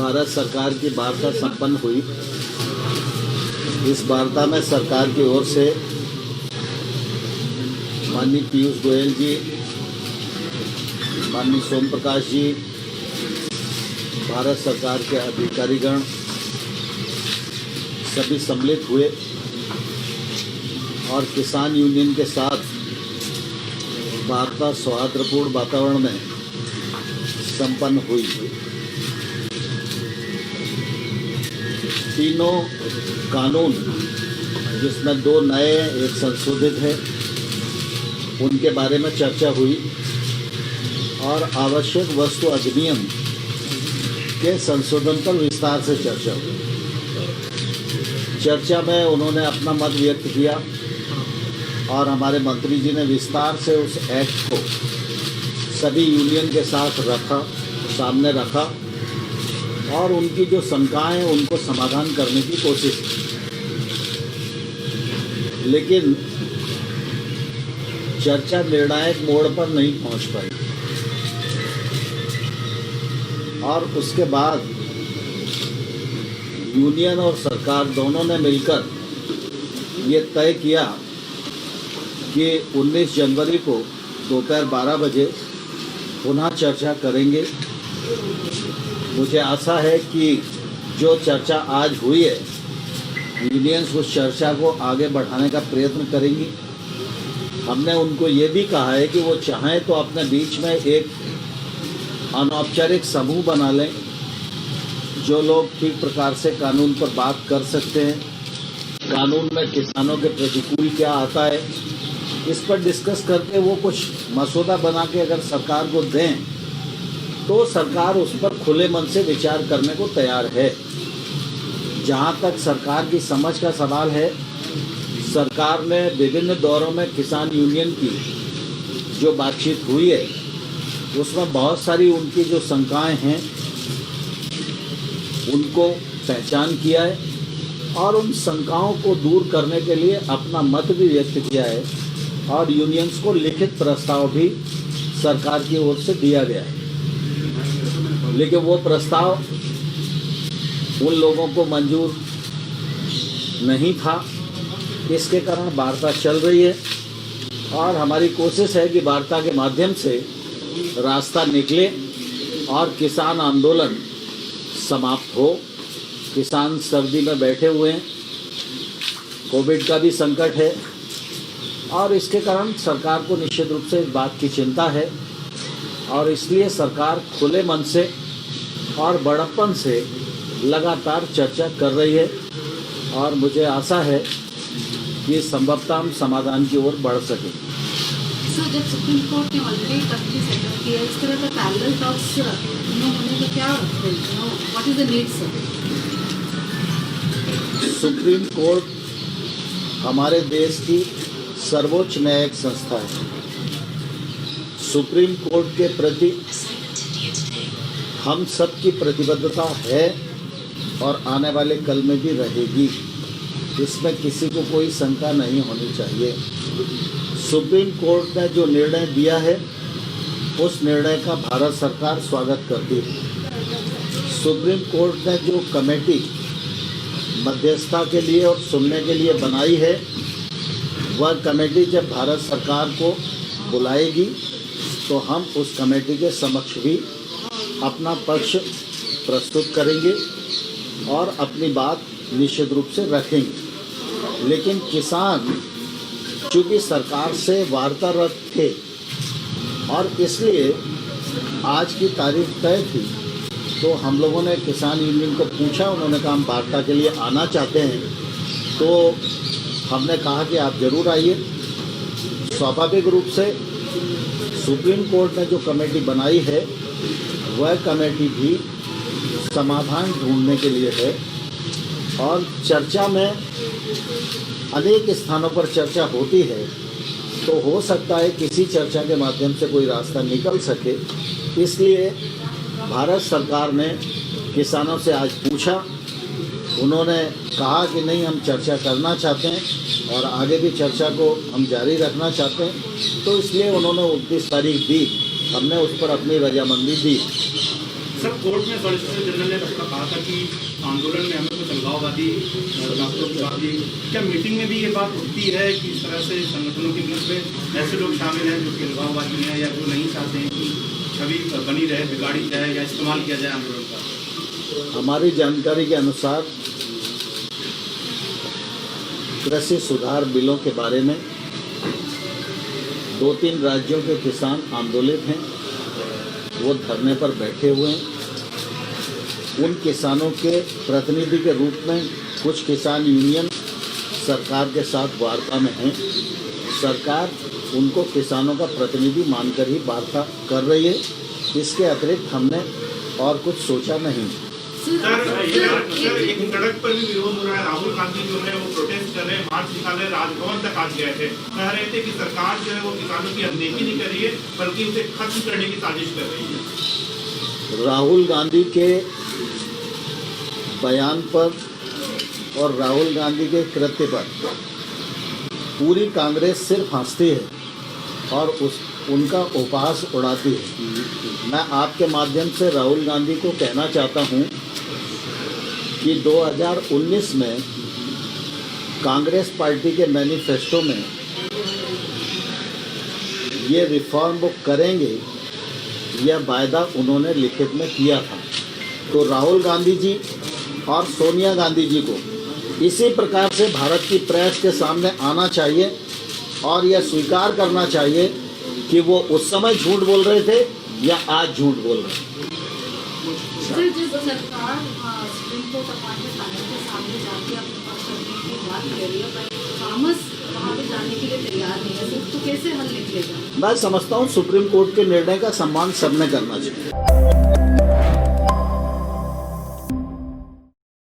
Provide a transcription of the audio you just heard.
भारत सरकार की वार्ता संपन्न हुई। इस वार्ता में सरकार की ओर से माननीय पीयूष गोयल जी, माननीय सोम प्रकाश जी, भारत सरकार के अधिकारीगण सभी सम्मिलित हुए और किसान यूनियन के साथ वार्ता सौहार्दपूर्ण वातावरण में संपन्न हुई। तीनों कानून, जिसमें 2 नए एक संशोधित है, उनके बारे में चर्चा हुई और आवश्यक वस्तु अधिनियम के संशोधन पर विस्तार से चर्चा हुई। चर्चा में उन्होंने अपना मत व्यक्त किया और हमारे मंत्री जी ने विस्तार से उस एक्ट को सभी यूनियन के साथ सामने रखा और उनकी जो शंकाएं हैं उनको समाधान करने की कोशिश की। लेकिन चर्चा निर्णायक मोड़ पर नहीं पहुंच पाई और उसके बाद यूनियन और सरकार दोनों ने मिलकर ये तय किया कि 19 जनवरी को दोपहर 12 बजे पुनः चर्चा करेंगे। मुझे आशा है कि जो चर्चा आज हुई है, यूनियंस उस चर्चा को आगे बढ़ाने का प्रयत्न करेंगी। हमने उनको ये भी कहा है कि वो चाहें तो अपने बीच में एक अनौपचारिक समूह बना लें, जो लोग ठीक प्रकार से कानून पर बात कर सकते हैं। कानून में किसानों के प्रतिकूल क्या आता है, इस पर डिस्कस करके वो कुछ मसौदा बना के अगर सरकार को दें तो सरकार उस पर खुले मन से विचार करने को तैयार है। जहाँ तक सरकार की समझ का सवाल है, सरकार ने विभिन्न दौरों में किसान यूनियन की जो बातचीत हुई है उसमें बहुत सारी उनकी जो शंकाएं हैं उनको पहचान किया है और उन शंकाओं को दूर करने के लिए अपना मत भी व्यक्त किया है और यूनियंस को लिखित प्रस्ताव भी सरकार की ओर से दिया गया है। लेकिन वो प्रस्ताव उन लोगों को मंजूर नहीं था। इसके कारण वार्ता चल रही है और हमारी कोशिश है कि वार्ता के माध्यम से रास्ता निकले और किसान आंदोलन समाप्त हो। किसान सर्दी में बैठे हुए हैं, कोविड का भी संकट है और इसके कारण सरकार को निश्चित रूप से इस बात की चिंता है और इसलिए सरकार खुले मन से और बड़प्पन से लगातार चर्चा कर रही है और मुझे आशा है कि संभवतः हम समाधान की ओर बढ़ सकें। सर, जब सुप्रीम कोर्ट ने ऑलरेडी कमिटी सेटअप किया, इस तरह का पैरेलल टॉक्स होने का क्या what is the need sir? Supreme court हमारे देश की सर्वोच्च न्यायिक संस्था है। सुप्रीम कोर्ट के प्रति हम सब की प्रतिबद्धता है और आने वाले कल में भी रहेगी। इसमें किसी को कोई शंका नहीं होनी चाहिए। सुप्रीम कोर्ट ने जो निर्णय दिया है उस निर्णय का भारत सरकार स्वागत करती है। सुप्रीम कोर्ट ने जो कमेटी मध्यस्थता के लिए और सुनने के लिए बनाई है, वह कमेटी जब भारत सरकार को बुलाएगी तो हम उस कमेटी के समक्ष भी अपना पक्ष प्रस्तुत करेंगे और अपनी बात निश्चित रूप से रखेंगे। लेकिन किसान चूँकि सरकार से वार्तारत थे और इसलिए आज की तारीख तय थी, तो हम लोगों ने किसान यूनियन को पूछा, उन्होंने कहा हम वार्ता के लिए आना चाहते हैं। तो हमने कहा कि आप ज़रूर आइए। स्वाभाविक रूप से सुप्रीम कोर्ट ने जो कमेटी बनाई है वह कमेटी भी समाधान ढूंढने के लिए है और चर्चा में अनेक स्थानों पर चर्चा होती है, तो हो सकता है किसी चर्चा के माध्यम से कोई रास्ता निकल सके। इसलिए भारत सरकार ने किसानों से आज पूछा, उन्होंने कहा कि नहीं हम चर्चा करना चाहते हैं और आगे भी चर्चा को हम जारी रखना चाहते हैं, तो इसलिए उन्होंने 29 तारीख दी, हमने उस पर अपनी रजामंदी दी। सब कोर्ट में सॉलिसिटर जनरल ने कहा था कि आंदोलन में हमें कुछ अलगाववादी राष्ट्रवादी, क्या मीटिंग में भी ये बात उठती है कि इस तरह से संगठनों के बीच में ऐसे लोग शामिल हैं जो कि अलगाववादी हैं या जो नहीं चाहते हैं कि छवि बनी रहे, बिगाड़ी जाए या इस्तेमाल किया जाए आंदोलन का? हमारी जानकारी के अनुसार कृषि सुधार बिलों के बारे में 2-3 राज्यों के किसान आंदोलित हैं, वो धरने पर बैठे हुए हैं। उन किसानों के प्रतिनिधि के रूप में कुछ किसान यूनियन सरकार के साथ वार्ता में हैं। सरकार उनको किसानों का प्रतिनिधि मानकर ही वार्ता कर रही है। इसके अतिरिक्त हमने और कुछ सोचा नहीं। सर, एक सड़क पर भी विरोध हो रहा है। राहुल गांधी जो है वो प्रोटेस्ट कर रहे हैं, मार्च निकाले, राजभवन तक आज गए थे। कह रहे थे कि सरकार जो है वो किसानों की अनदेखी नहीं कर रही है बल्कि उसे खत्म करने की साजिश कर रही है। राहुल गांधी के बयान पर और राहुल गांधी के कृत्य पर पूरी कांग्रेस सिर्फ हंसती है और उनका उपहास उड़ाती है। मैं आपके माध्यम से राहुल गांधी को कहना चाहता हूं कि 2019 में कांग्रेस पार्टी के मैनिफेस्टो में ये रिफॉर्म वो करेंगे, यह वायदा उन्होंने लिखित में किया था। तो राहुल गांधी जी और सोनिया गांधी जी को इसी प्रकार से भारत की प्रेस के सामने आना चाहिए और यह स्वीकार करना चाहिए कि वो उस समय झूठ बोल रहे थे या आज झूठ बोल रहे हैं। सर, जब सरकार सुप्रीम कोर्ट अपॉइंटेड पैनल के सामने जाके अपने पक्ष रखने की बात कर रही है, पर थॉमस वहाँ पे जाने के लिए तैयार नहीं है, सर, तो कैसे हल निकलेगा? मैं समझता हूँ सुप्रीम कोर्ट के निर्णय का सम्मान सबने करना चाहिए।